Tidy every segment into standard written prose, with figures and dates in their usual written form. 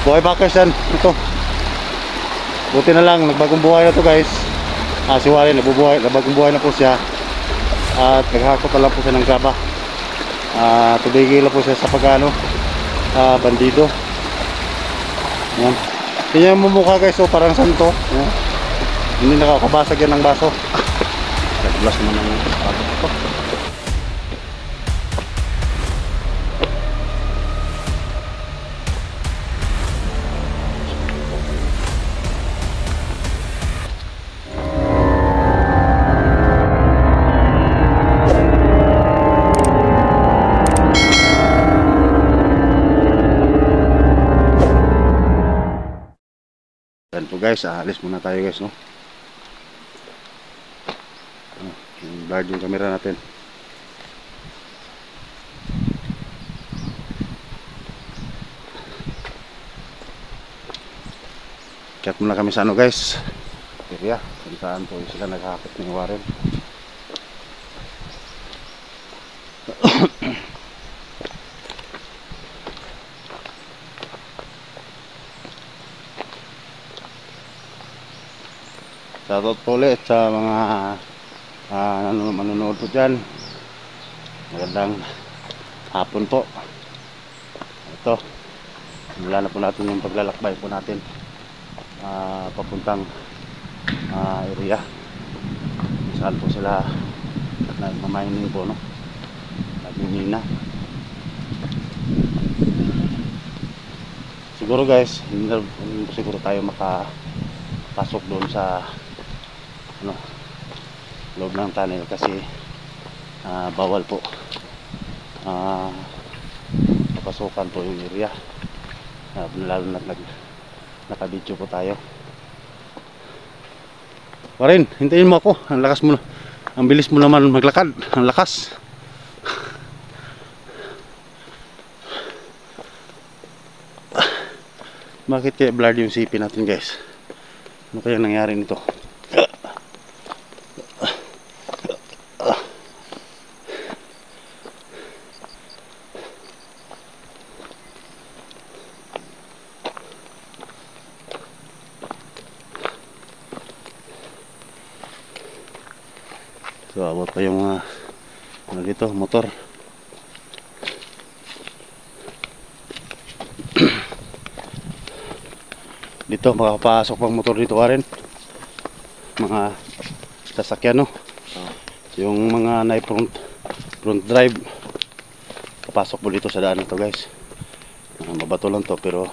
Buhay bakers yan. Ito. Buti na lang, nagbagong buhay na to guys. Si Warren, nagbagong buhay na po siya. At naghakot na lang po siya ng graba. Tubigil lang po siya sa pagano, bandido. Yan. Yan yung mumukha guys, so parang santo. Yan. Hindi nakakabasag yan ng baso. Naglas naman ng baso ito. Yan po guys, alis muna tayo guys, no. Blurred yung camera natin. Chat muna kami sa ano guys, area kung saan po sila naghahakot ng Warren. Shoutout po ulit sa mga manonood po dyan. Magandang hapon po. Ito, simula na po natin yung paglalakbay po natin papuntang area saan po sila nagmamining po, no? Nagmimina. Siguro guys, hindi siguro tayo makapasok doon sa loob ng tunnel kasi bawal po papasukan po yung area, lalo na nakabidyo po tayo. Warren, hintayin mo ako. Ang lakas mo, ang bilis mo naman maglakad, ang lakas. Bakit kaya blurred yung CP natin guys? Ano kaya nangyari nito? So abot pa yung ano dito, motor. Dito makapasok pang motor dito Warren. Mga sasakyan, no? Yung mga na front drive papasok po dito sa daan na to guys. Mabato lang to pero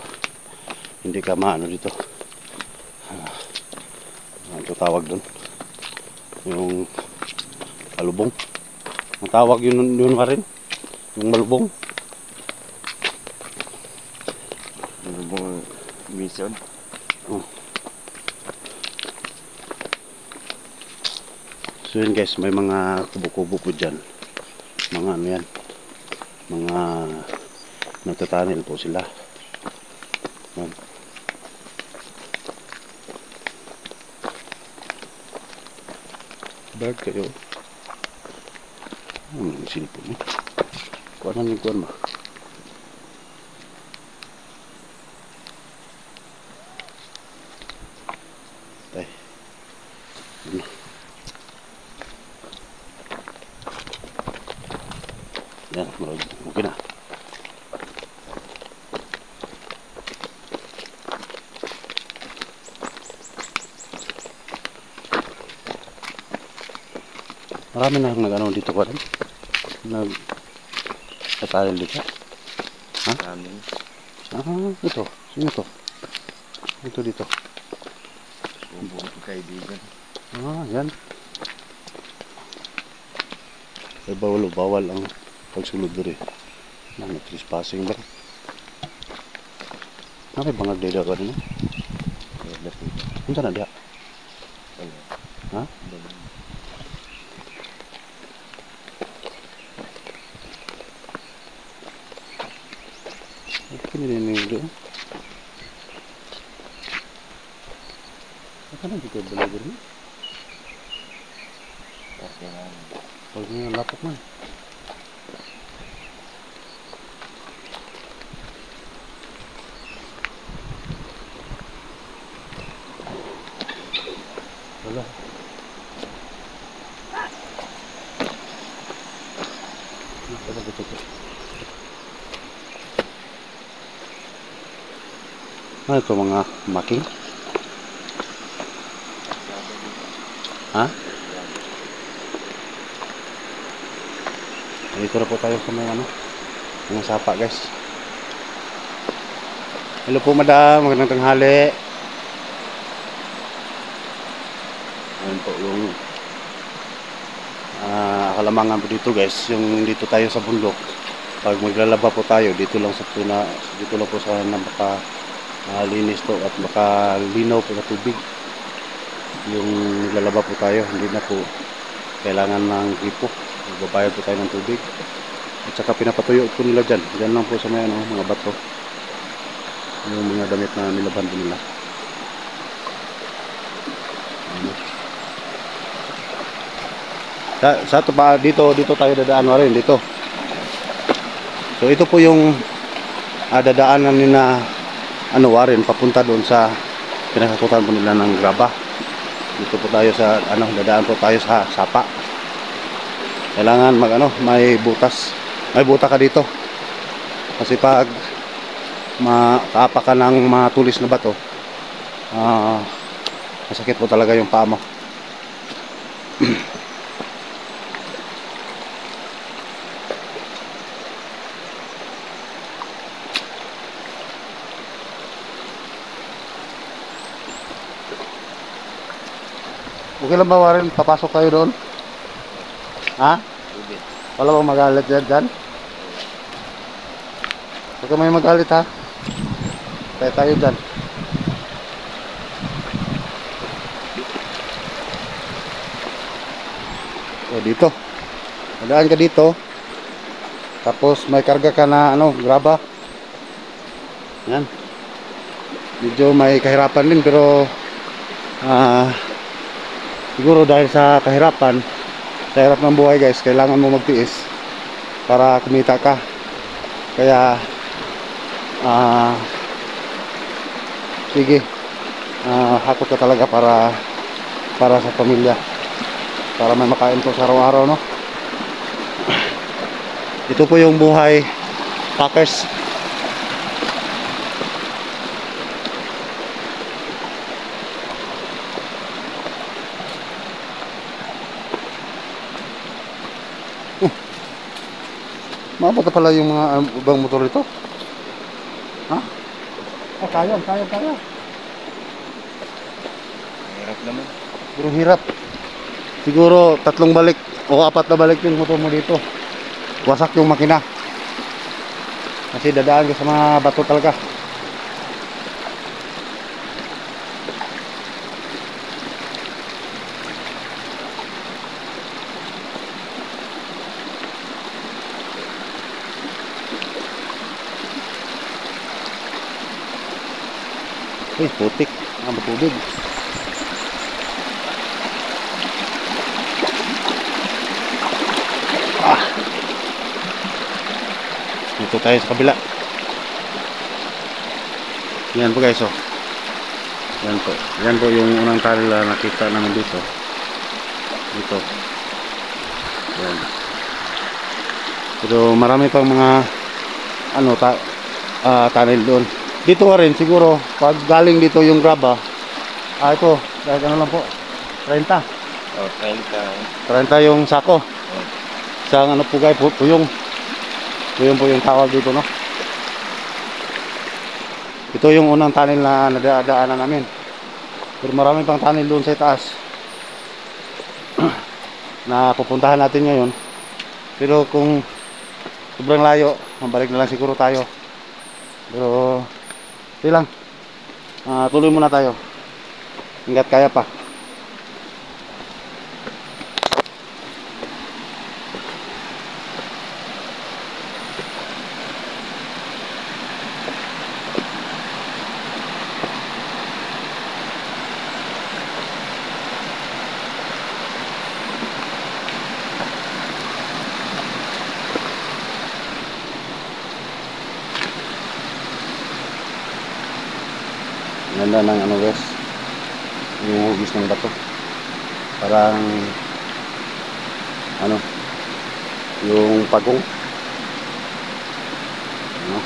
hindi ka maano dito. Ito tawag doon yung malubong. Ang tawag yun pa rin, yung malubong. Malubong mission. So yun guys, may mga kubo-kubo po dyan. Mga ano yan, mga nagtatanil po sila. Yan. Bird kayo. Ang silpo mo. Kuha na yung kuha mo. Ay. Ano? Yan, okay na. Marami na nag-ano dito pa rin. Nag-atalil dito. Ha? Ito. Sino ito? Ito dito. Buong kaibigan. Yan. Ay, bawal ang pagsulod dito. Trespassing ba? May bangag dito ka rin. Ano na diya? Ha? Pinilinig doon. Apa na dito belajar ni? Pag niya lapok man. Wala. Ano ito mga making? Ha? Dito na po tayo sa mga ano, mga sapa guys. Hello po madam, magandang tanghali. Ayan po yung kalamangan po dito guys, yung dito tayo sa bundok. Pag maglalaba po tayo, dito lang po sa napaka linis to at makalinaw po na tubig. Yung naglalaba po tayo, hindi na po kailangan ng gripo. Magbabayad po tayo ng tubig. At saka pinapatuyo po nila dyan. Dyan lang po sa may mga bato. Yung mga damit na nilaban po nila. Sa ito pa, dito tayo dadaan rin dito. So ito po yung dadaanan ni na Warren papunta doon sa pinakakutan po nila ng graba. Dito po tayo sa dadaan po tayo sa sapa. Kailangan may butas. May buta ka dito. Kasi pag makaapa ka ng matulis na bato, masakit po talaga yung paa mo. Okay lang ba Warren? Papasok tayo doon? Ha? Wala bang magalit dyan? Huwag ka may magalit ha? Tayo dyan. So dito. Madaan ka dito. Tapos may karga ka na graba. Yan. Medyo may kahirapan din pero siguro dahil sa kahirapan, sa hirap ng buhay guys, kailangan mo magtiis para kumita ka. Kaya sige, hakot ka talaga para sa pamilya, para may makain ko sa araw-araw, no? Ito po yung buhay packers. Mabot pala yung mga ibang motor ito. Ha? Kaya. Hirap naman. Pero hirap. Siguro 3 balik o 4 na balik yung motor mo dito. Wasak yung makina. Kasi dadaan ka sa mga bato talaga. Uy, putik. Matubig. Dito tayo sa kabila. Yan po guys, Yan po. Yan po yung unang tali na nakita namin dito. Dito. Yan. Pero marami pang mga tunnel doon. Dito rin siguro pag galing dito yung graba. Ito, kahit lang po. 30. Oh, 30. 30 yung sako. Isang po guys, puyong. Puyong po yung tawag dito, no? Ito yung unang tunnel na nadadaanan namin. Pero marami pang tunnel doon sa itaas na pupuntahan natin ngayon. Pero kung sobrang layo, mabalik na lang siguro tayo. Pero ito lang. Tuloy muna tayo. Hanggat kaya pa. Ganda ng guys, yung hugis ng bato. Parang ano, yung pagong. Ano?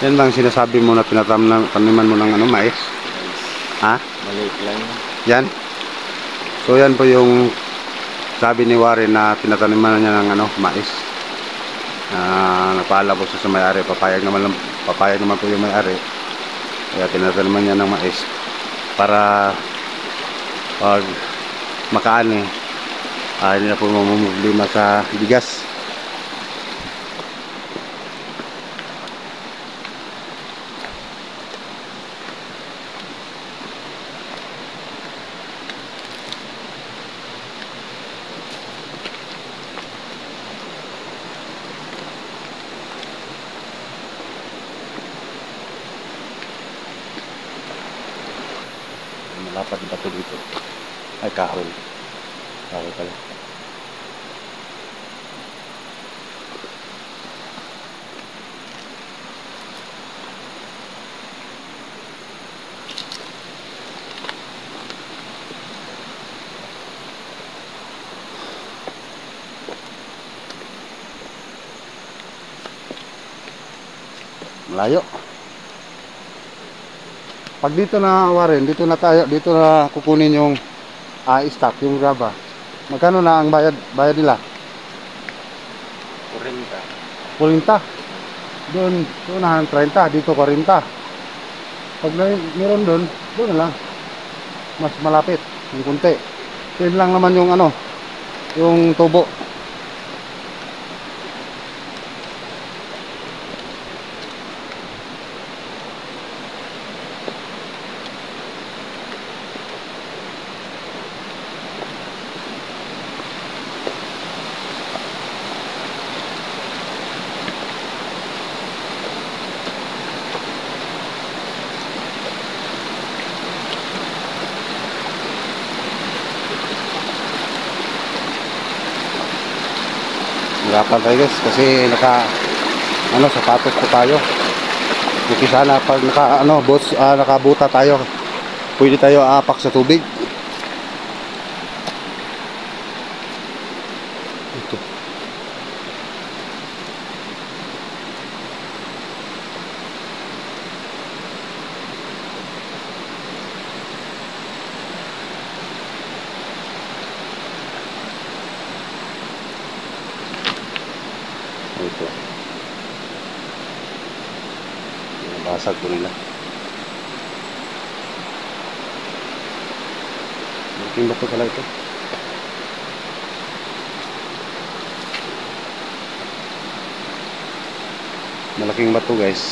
Yan bang sinasabi mo na taniman mo ng ano, mais? Ha? Maliit lang. Yan. So yan po yung sabi ni Warren na pinataniman niya ng ano, mais. Napaalam po siya sa may-ari, papayag naman po yung may-ari. Kaya tinataniman niya ng mais para pag makaani, hindi na po mamumblema sa bigas. Malapad na bato dito. Ay, kahoy. Kahoy pala. Malayo. Pag dito na, Warren, dito na kukunin yung stock, yung graba. Magkano na ang bayad nila? 40. 40. Doon na 30, dito 40. Pag meron doon na lang. Mas malapit, yung kunti. Yun lang naman yung ano, yung tubo. Hirapan tayo guys kasi sapatos po tayo. Kasi sana pag nakabuta tayo, pwede tayo aapak sa tubig. Ito. Ito. Basag po nila. Malaking bato pala ito. Malaking bato guys.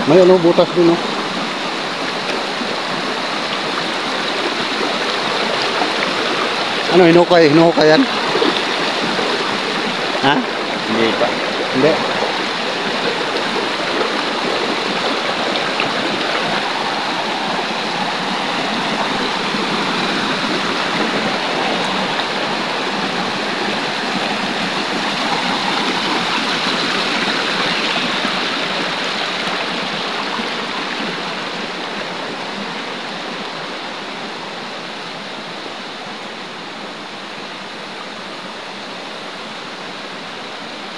May butas din hinukay yan? Ha? Hindi pa. Hindi.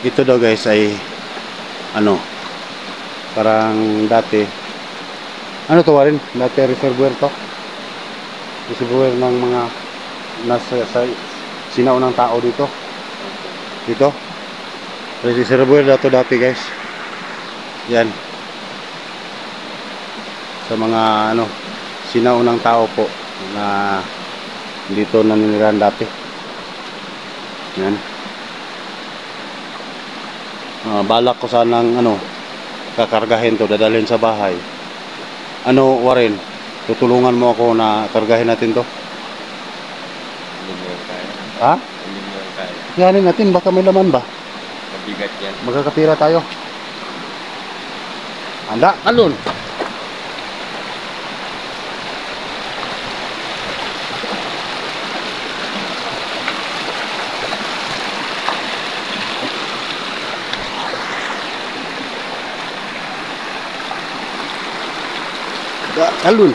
ito daw guys ay ano, parang dati ano to Warren, dati reservoir to, reservoir ng mga nasa sa sinaunang tao dito, dito reservoir na to dati guys, yan sa mga ano sinaunang tao po na dito naninirahan dati. Yan. Balak ko sanang ano kakargahin to, dadalhin sa bahay. Ano Warren, tutulungan mo ako na kargahin natin to? Hindi mo yan kaya. Ha? Hindi mo yan kaya. Yanin natin, baka may laman ba? Mabigat yan. Magkakapira tayo. Handa, alun. Alun.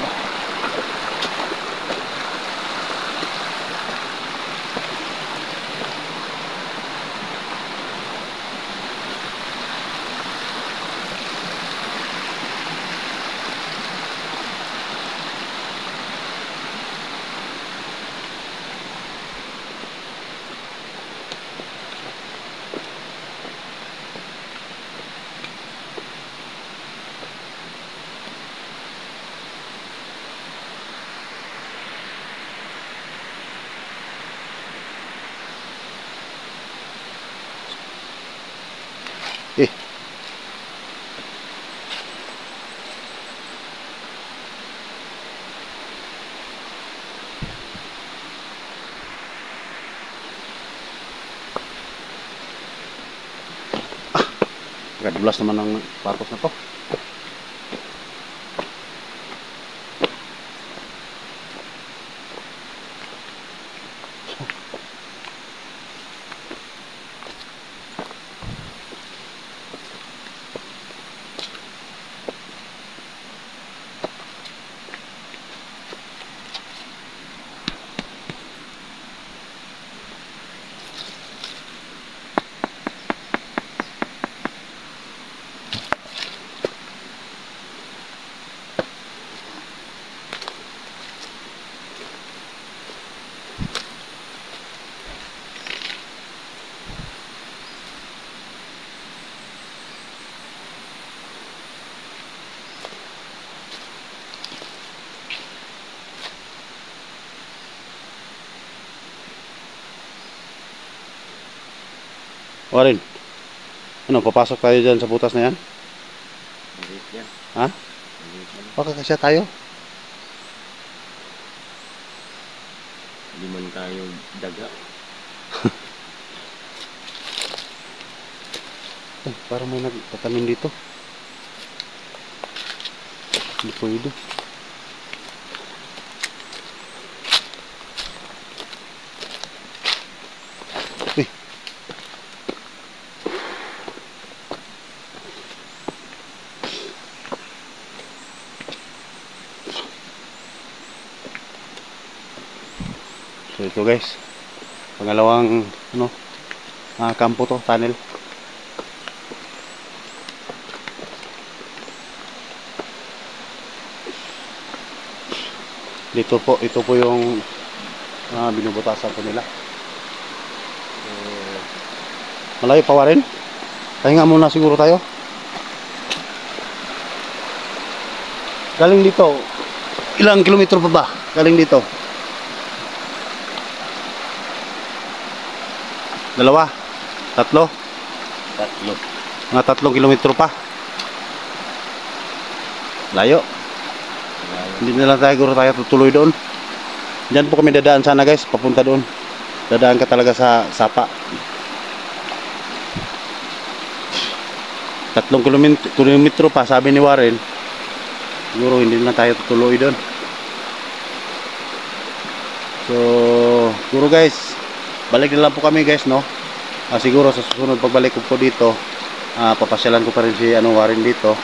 Eh. Dulas naman ang patos na to. Warren, ano, papasok tayo dyan sa butas na yan? Maliit yan. Ha? Maliit yan. Baka kasya tayo. Hindi man tayo daga. Ay, parang may nagtatanim dito. Hindi pwede. Uy. So ito guys, pangalawang ano, kampo to, tunnel. Dito po, ito po yung binubutasan po nila. Malayo pa Warren? Pahinga muna siguro tayo. Galing dito, ilang kilometro pa ba? Galing dito? Dalawa? Tatlo? Tatlo. Mga 3 kilometro pa. Layo. Hindi na lang tayo tutuloy doon. Diyan po kami dadaan sana guys, papunta doon. Dadaan ka talaga sa sapa. 3 kilometro pa, sabi ni Warren. Siguro hindi na tayo tutuloy doon. So, siguro guys, balik na lang po kami guys, no? Siguro sa susunod pagbalik ko po dito, papasyalan ko pa rin si Warren dito.